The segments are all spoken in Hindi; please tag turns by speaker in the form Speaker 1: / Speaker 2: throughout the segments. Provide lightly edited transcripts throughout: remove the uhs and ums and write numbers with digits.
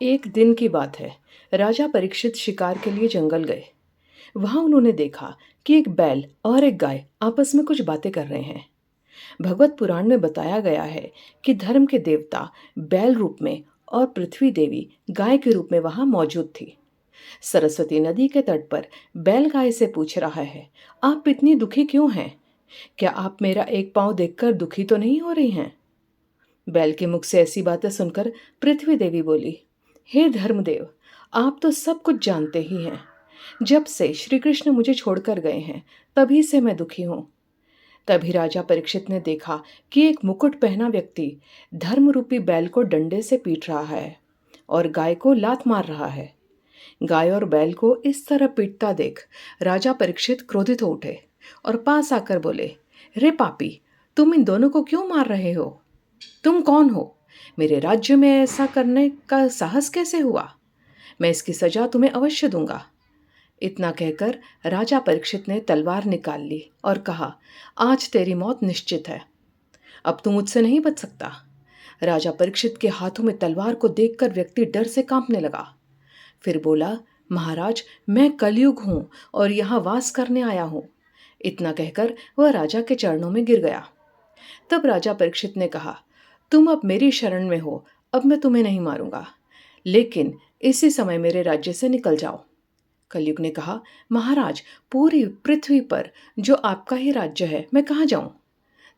Speaker 1: एक दिन की बात है। राजा परीक्षित शिकार के लिए जंगल गए। वहां उन्होंने देखा कि एक बैल और एक गाय आपस में कुछ बातें कर रहे हैं। भगवत पुराण में बताया गया है कि धर्म के देवता बैल रूप में और पृथ्वी देवी गाय के रूप में वहां मौजूद थी। सरस्वती नदी के तट पर बैल गाय से पूछ रहा है, आप इतनी दुखी क्यों हैं? क्या आप मेरा एक पांव देखकर दुखी तो नहीं हो रही हैं? बैल के मुख से ऐसी बातें सुनकर पृथ्वी देवी बोली, हे धर्मदेव, आप तो सब कुछ जानते ही हैं। जब से श्री कृष्ण मुझे छोड़कर गए हैं, तभी से मैं दुखी हूं। तभी राजा परीक्षित ने देखा कि एक मुकुट पहना व्यक्ति धर्म रूपी बैल को डंडे से पीट रहा है और गाय को लात मार रहा है। गाय और बैल को इस तरह पीटता देख राजा परीक्षित क्रोधित हो उठे और पास आकर बोले, रे पापी, तुम इन दोनों को क्यों मार रहे हो? तुम कौन हो? मेरे राज्य में ऐसा करने का साहस कैसे हुआ? मैं इसकी सजा तुम्हें अवश्य दूंगा। इतना कहकर राजा परीक्षित ने तलवार निकाल ली और कहा, आज तेरी मौत निश्चित है। अब तू मुझसे नहीं बच सकता। राजा परीक्षित के हाथों में तलवार को देखकर व्यक्ति डर से कांपने लगा। फिर बोला, महाराज, मैं कलयुग हूं और यहाँ वास करने आया हूं। इतना कहकर वह राजा के चरणों में गिर गया। तब राजा परीक्षित ने कहा, तुम अब मेरी शरण में हो, अब मैं तुम्हें नहीं मारूंगा, लेकिन इसी समय मेरे राज्य से निकल जाओ। कलयुग ने कहा, महाराज, पूरी पृथ्वी पर जो आपका ही राज्य है, मैं कहाँ जाऊं?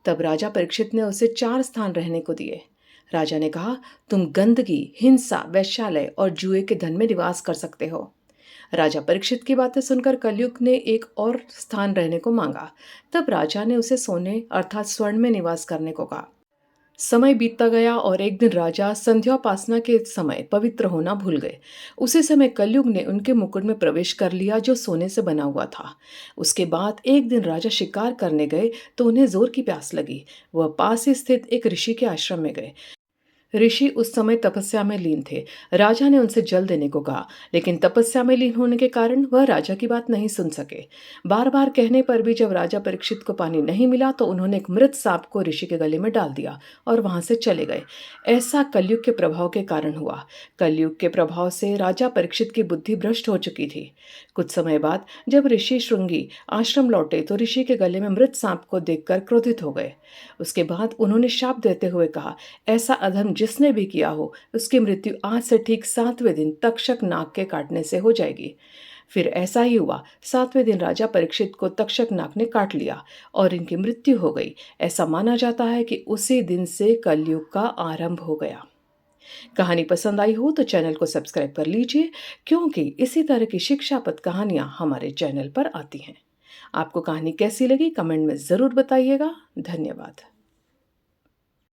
Speaker 1: तब राजा परीक्षित ने उसे 4 स्थान रहने को दिए। राजा ने कहा, तुम गंदगी, हिंसा, वैश्यालय और जुए के धन में निवास कर सकते हो। राजा परीक्षित की बातें सुनकर कलयुग ने एक और स्थान रहने को मांगा। तब राजा ने उसे सोने अर्थात स्वर्ण में निवास करने को कहा। समय बीतता गया और एक दिन राजा संध्योपासना के समय पवित्र होना भूल गए। उसी समय कलयुग ने उनके मुकुट में प्रवेश कर लिया जो सोने से बना हुआ था। उसके बाद एक दिन राजा शिकार करने गए तो उन्हें जोर की प्यास लगी। वह पास ही स्थित एक ऋषि के आश्रम में गए। ऋषि उस समय तपस्या में लीन थे। राजा ने उनसे जल देने को कहा, लेकिन तपस्या में लीन होने के कारण वह राजा की बात नहीं सुन सके। बार बार कहने पर भी जब राजा परीक्षित को पानी नहीं मिला तो उन्होंने एक मृत सांप को ऋषि के गले में डाल दिया और वहां से चले गए। ऐसा कलयुग के प्रभाव के कारण हुआ। कलयुग के प्रभाव से राजा परीक्षित की बुद्धि भ्रष्ट हो चुकी थी। कुछ समय बाद जब ऋषि श्रृंगी आश्रम लौटे तो ऋषि के गले में मृत सांप को देखकर क्रोधित हो गए। उसके बाद उन्होंने शाप देते हुए कहा, ऐसा अधर्म जिसने भी किया हो उसकी मृत्यु आज से ठीक 7वें दिन तक्षक नाग के काटने से हो जाएगी। फिर ऐसा ही हुआ। 7वें दिन राजा परीक्षित को तक्षक नाग ने काट लिया और इनकी मृत्यु हो गई। ऐसा माना जाता है कि उसी दिन से कलयुग का आरंभ हो गया। कहानी पसंद आई हो तो चैनल को सब्सक्राइब कर लीजिए, क्योंकि इसी तरह की शिक्षाप्रद कहानियां हमारे चैनल पर आती हैं। आपको कहानी कैसी लगी कमेंट में ज़रूर बताइएगा। धन्यवाद।